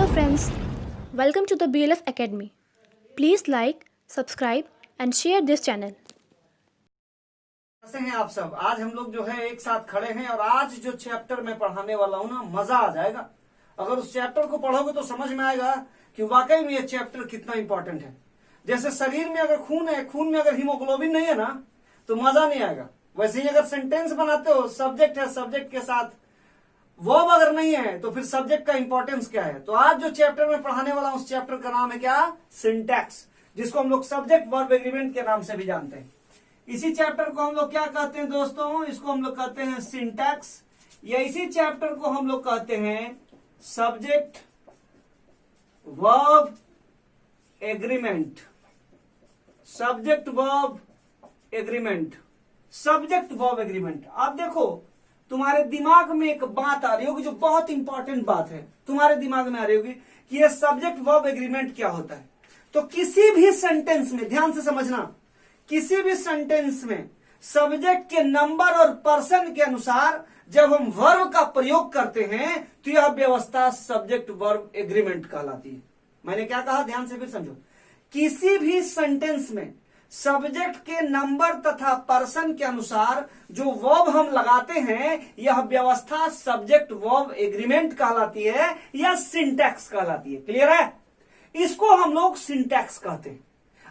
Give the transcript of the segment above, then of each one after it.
friends, welcome to the BLF Academy. Please like, subscribe and share this channel. कैसे हैं आप सब। आज हम लोग जो है एक साथ खड़े हैं और आज जो चैप्टर मैं पढ़ाने वाला हूं ना, मजा आ जाएगा। अगर उस चैप्टर को पढ़ोगे तो समझ में आएगा कि वाकई में ये चैप्टर कितना इंपॉर्टेंट है। जैसे शरीर में अगर खून है, खून में अगर हीमोग्लोबिन नहीं है ना तो मजा नहीं आएगा। वैसे ही अगर सेंटेंस बनाते हो, सब्जेक्ट है, सब्जेक्ट के साथ वर्ब अगर नहीं है तो फिर सब्जेक्ट का इंपॉर्टेंस क्या है। तो आज जो चैप्टर में पढ़ाने वाला हूं उस चैप्टर का नाम है क्या? सिंटैक्स, जिसको हम लोग सब्जेक्ट वर्ब एग्रीमेंट के नाम से भी जानते हैं। इसी चैप्टर को हम लोग क्या कहते हैं दोस्तों? इसको हम लोग कहते हैं सिंटैक्स, या इसी चैप्टर को हम लोग कहते हैं subject verb agreement. Subject verb agreement, subject verb agreement. आप देखो, तुम्हारे दिमाग में एक बात आ रही होगी जो बहुत इंपॉर्टेंट बात है, तुम्हारे दिमाग में आ रही होगी कि ये सब्जेक्ट वर्ब एग्रीमेंट क्या होता है। तो किसी भी सेंटेंस में ध्यान से समझना, किसी भी सेंटेंस में सब्जेक्ट के नंबर और पर्सन के अनुसार जब हम वर्ब का प्रयोग करते हैं तो यह व्यवस्था सब्जेक्ट वर्ब एग्रीमेंट कहलाती है। मैंने क्या कहा, ध्यान से फिर समझो। किसी भी सेंटेंस में सब्जेक्ट के नंबर तथा पर्सन के अनुसार जो वर्ब हम लगाते हैं यह व्यवस्था सब्जेक्ट वर्ब एग्रीमेंट कहलाती है या सिंटैक्स कहलाती है। क्लियर है? इसको हम लोग सिंटैक्स कहते हैं।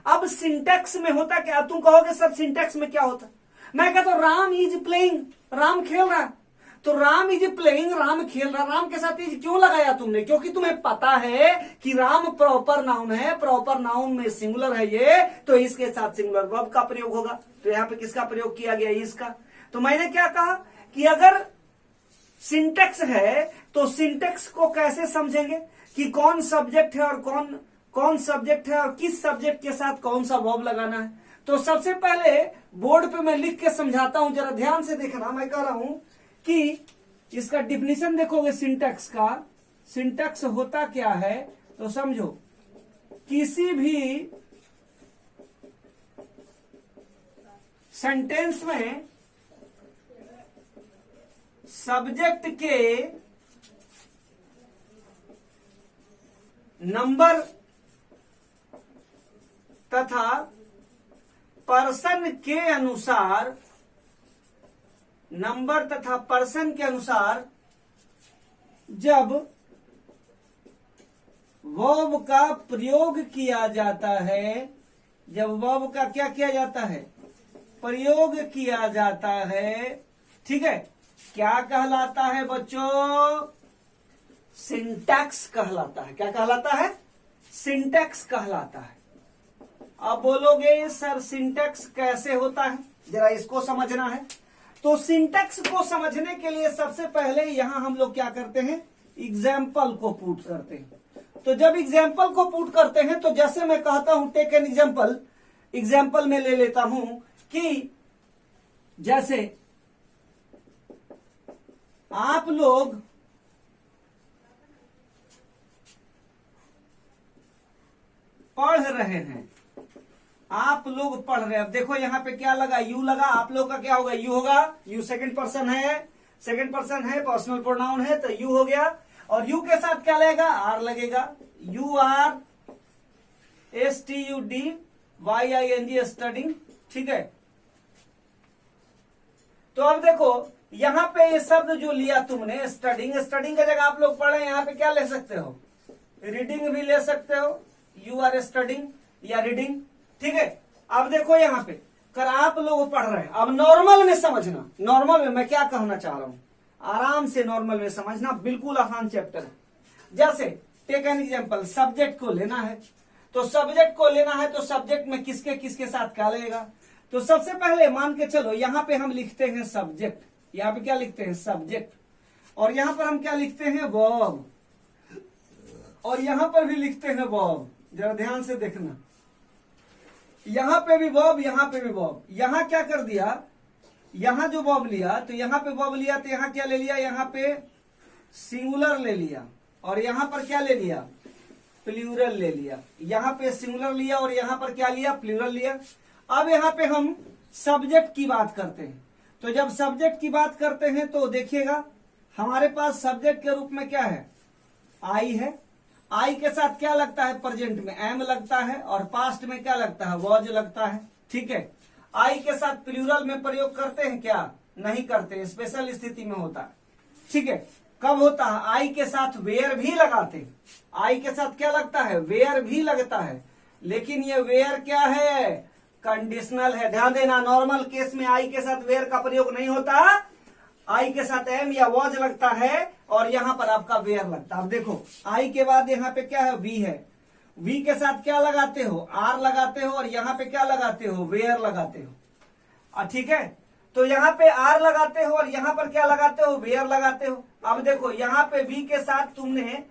अब सिंटैक्स में होता क्या? तुम कहोगे सर सिंटैक्स में क्या होता? मैं कहता हूं राम इज प्लेइंग, राम खेल रहा है। तो राम इज प्लेइंग, राम खेल रहा। राम के साथ इज क्यों लगाया तुमने? क्योंकि तुम्हें पता है कि राम प्रॉपर नाउन है, प्रॉपर नाउन में सिंगुलर है ये, तो इसके साथ सिंगुलर वर्ब का प्रयोग होगा। तो यहां पे किसका प्रयोग किया गया? इसका। तो मैंने क्या कहा कि अगर सिंटैक्स है तो सिंटैक्स को कैसे समझेंगे कि कौन सब्जेक्ट है और कौन सब्जेक्ट है और किस सब्जेक्ट के साथ कौन सा वर्ब लगाना है। तो सबसे पहले बोर्ड पे मैं लिख के समझाता हूं, जरा ध्यान से देखना। मैं कह रहा हूं कि इसका डिफिनीशन देखोगे सिंटैक्स का। सिंटैक्स होता क्या है तो समझो, किसी भी सेंटेंस में सब्जेक्ट के नंबर तथा पर्सन के अनुसार, नंबर तथा पर्सन के अनुसार जब वर्ब का प्रयोग किया जाता है, जब वर्ब का क्या किया जाता है? प्रयोग किया जाता है। ठीक है, क्या कहलाता है बच्चों? सिंटैक्स कहलाता है। क्या कहलाता है? सिंटैक्स कहलाता है। अब बोलोगे सर सिंटैक्स कैसे होता है, जरा इसको समझना है। तो सिंटैक्स को समझने के लिए सबसे पहले यहां हम लोग क्या करते हैं? एग्जाम्पल को पुट करते हैं। तो जब एग्जाम्पल को पुट करते हैं तो जैसे मैं कहता हूं टेक एन एग्जाम्पल, एग्जाम्पल में ले लेता हूं कि जैसे आप लोग पढ़ रहे हैं, आप लोग पढ़ रहे हैं। अब देखो यहां पे क्या लगा? यू लगा। आप लोग का क्या होगा? यू होगा। यू सेकंड पर्सन है, सेकंड पर्सन है, पर्सनल प्रोनाउन है तो यू हो गया। और यू के साथ क्या लगेगा? आर लगेगा। You are STUDYING, studying. ठीक है, तो अब देखो यहां पे ये शब्द जो लिया तुमने स्टडिंग, स्टडिंग का जगह आप लोग पढ़े, यहां पे क्या ले सकते हो? रीडिंग भी ले सकते हो। यू आर स्टडिंग या रीडिंग। ठीक है, अब देखो यहां पे कर आप लोग पढ़ रहे हैं। अब नॉर्मल में समझना, नॉर्मल में मैं क्या कहना चाह रहा हूं, आराम से नॉर्मल में समझना, बिल्कुल आसान चैप्टर है। जैसे टेक एन एग्जांपल, सब्जेक्ट को लेना है। तो सब्जेक्ट को लेना है तो सब्जेक्ट में किसके किसके साथ क्या लगेगा? तो सबसे पहले मान के चलो यहां पे हम लिखते हैं सब्जेक्ट, यहां पे क्या लिखते हैं? सब्जेक्ट। और यहां पर हम क्या लिखते हैं? वर्ब। और यहां पर भी लिखते हैं वर्ब। जरा ध्यान से देखना, यहां पे भी वर्ब, यहां पे भी वर्ब। यहां क्या कर दिया? यहां जो वर्ब लिया तो यहां पे वर्ब लिया तो यहां क्या ले लिया? यहां पे सिंगुलर ले लिया। और यहां पर क्या ले लिया? प्लूरल ले लिया। यहां पे सिंगुलर लिया और यहां पर क्या लिया? प्लूरल लिया। अब यहां पे हम सब्जेक्ट की बात करते हैं। तो जब सब्जेक्ट की बात करते हैं तो देखिएगा हमारे पास सब्जेक्ट के रूप में क्या है? आई है। आई के साथ क्या लगता है प्रेजेंट में, एम लगता है, और पास्ट में क्या लगता है, वॉज लगता है। ठीक है, आई के साथ प्लूरल में प्रयोग करते हैं क्या, नहीं करते, स्पेशल स्थिति में होता है। ठीक है, कब होता है, आई के साथ वेयर भी लगाते हैं, आई के साथ क्या लगता है, वेयर भी लगता है, लेकिन ये वेयर क्या है, कंडीशनल है। ध्यान देना, नॉर्मल केस में आई के साथ वेयर का प्रयोग नहीं होता, आई के साथ एम या वॉज लगता है और यहां पर आपका वेयर लगता है। अब देखो, आई के बाद यहाँ पे क्या है, वी है, वी के साथ क्या लगाते हो, आर लगाते हो, और यहाँ पे क्या लगाते हो, वेयर लगाते हो। ठीक है, तो यहाँ पे आर लगाते हो और यहाँ पर क्या लगाते हो, वेयर लगाते हो। अब देखो, यहाँ पे वी के साथ तुमने,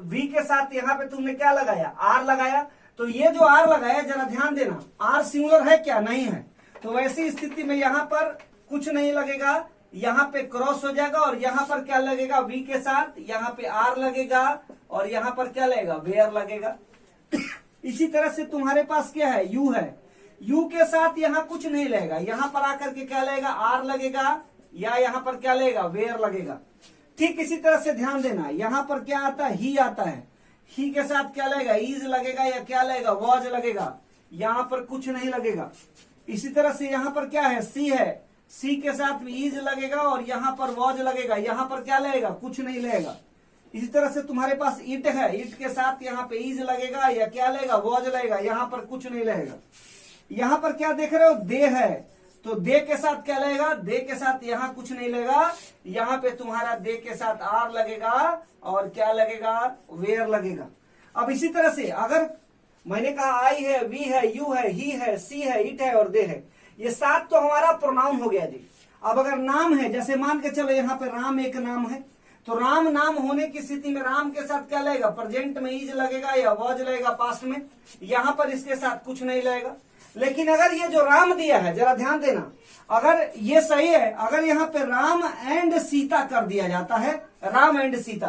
वी के साथ यहाँ पे तुमने क्या लगाया, आर लगाया, तो ये जो आर लगाया जरा ध्यान देना, आर सिंगुलर है क्या, नहीं है, तो वैसी स्थिति में यहाँ पर कुछ नहीं लगेगा, यहाँ पे क्रॉस हो जाएगा, और यहाँ पर क्या लगेगा, वी के साथ यहाँ पे आर लगेगा, और यहाँ पर क्या लगेगा, वेयर लगेगा। इसी तरह से तुम्हारे पास क्या है, यू है, यू के साथ यहाँ कुछ नहीं लगेगा, यहाँ पर आकर के क्या लगेगा, आर लगेगा, या यहाँ पर क्या लगेगा, वेयर लगेगा। ठीक इसी तरह से ध्यान देना, यहाँ पर क्या आता है, ही आता है, ही के साथ क्या लगेगा, इज लगेगा, या क्या लगेगा, वॉज लगेगा, यहाँ पर कुछ नहीं लगेगा। इसी तरह से यहाँ पर क्या है, सी है, सी के साथ भी इज लगेगा, और यहाँ पर वॉज लगेगा, यहाँ पर क्या लगेगा, कुछ नहीं लगेगा। इसी तरह से तुम्हारे पास इट है, इट के साथ यहाँ पे इज लगेगा, या क्या लगेगा, वॉज लगेगा, यहाँ पर कुछ नहीं लगेगा। यहाँ पर क्या देख रहे हो, दे है, तो दे के साथ क्या लगेगा, दे के साथ यहाँ कुछ नहीं लगेगा, यहाँ पे तुम्हारा दे के साथ आर लगेगा, और क्या लगेगा, वेयर लगेगा। अब इसी तरह से अगर मैंने कहा आई है, वी है, यू है, ही है, सी है, इट है और दे है, ये सात तो हमारा प्रोनाउन हो गया जी। अब अगर नाम है, जैसे मान के चलो यहाँ पे राम एक नाम है, तो राम नाम होने की स्थिति में राम के साथ क्या लगेगा, प्रेजेंट में इज लगेगा या वॉज लगेगा, पास्ट में, यहाँ पर इसके साथ कुछ नहीं लगेगा। लेकिन अगर ये जो राम दिया है, जरा ध्यान देना, अगर ये सही है, अगर यहाँ पे राम एंड सीता कर दिया जाता है, राम एंड सीता,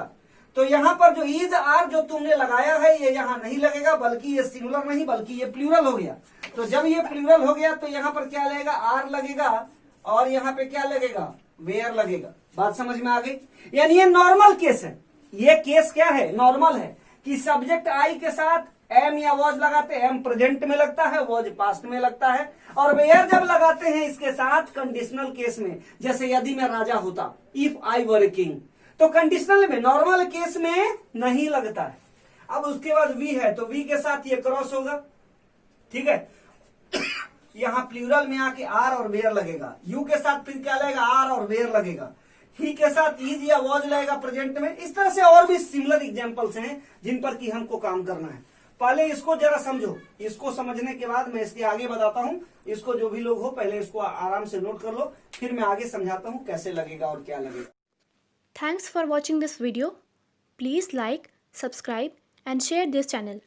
तो यहाँ पर जो इज आर जो तुमने लगाया है ये यहाँ नहीं लगेगा, बल्कि ये सिंगुलर नहीं बल्कि ये प्लूरल हो गया। तो जब ये प्लूरल हो गया तो यहाँ पर क्या लगेगा, आर लगेगा, और यहाँ पे क्या लगेगा, वेयर लगेगा। बात समझ में आ गई? यानी ये नॉर्मल केस है, ये केस क्या है, नॉर्मल है, कि सब्जेक्ट आई के साथ एम या वॉज लगाते हैं, एम प्रेजेंट में लगता है, वॉज पास्ट में लगता है, और वेयर जब लगाते हैं इसके साथ कंडीशनल केस में, जैसे यदि मैं राजा होता, if I were a king, तो कंडीशनल में, नॉर्मल केस में नहीं लगता है। अब उसके बाद वी है, तो वी के साथ ये क्रॉस होगा, ठीक है, यहां प्लूरल में आके आर और वेयर लगेगा, यू के साथ फिर क्या लगेगा, आर और वेयर लगेगा, ही के साथ इज या वॉज लगेगा प्रेजेंट में। इस तरह से और भी सिमिलर एग्जांपल्स हैं जिन पर कि हमको काम करना है। पहले इसको जरा समझो, इसको समझने के बाद मैं इसके आगे बताता हूं। इसको जो भी लोग हो पहले इसको आराम से नोट कर लो, फिर मैं आगे समझाता हूं कैसे लगेगा और क्या लगेगा। Thanks for watching this video. Please like, subscribe and share this channel.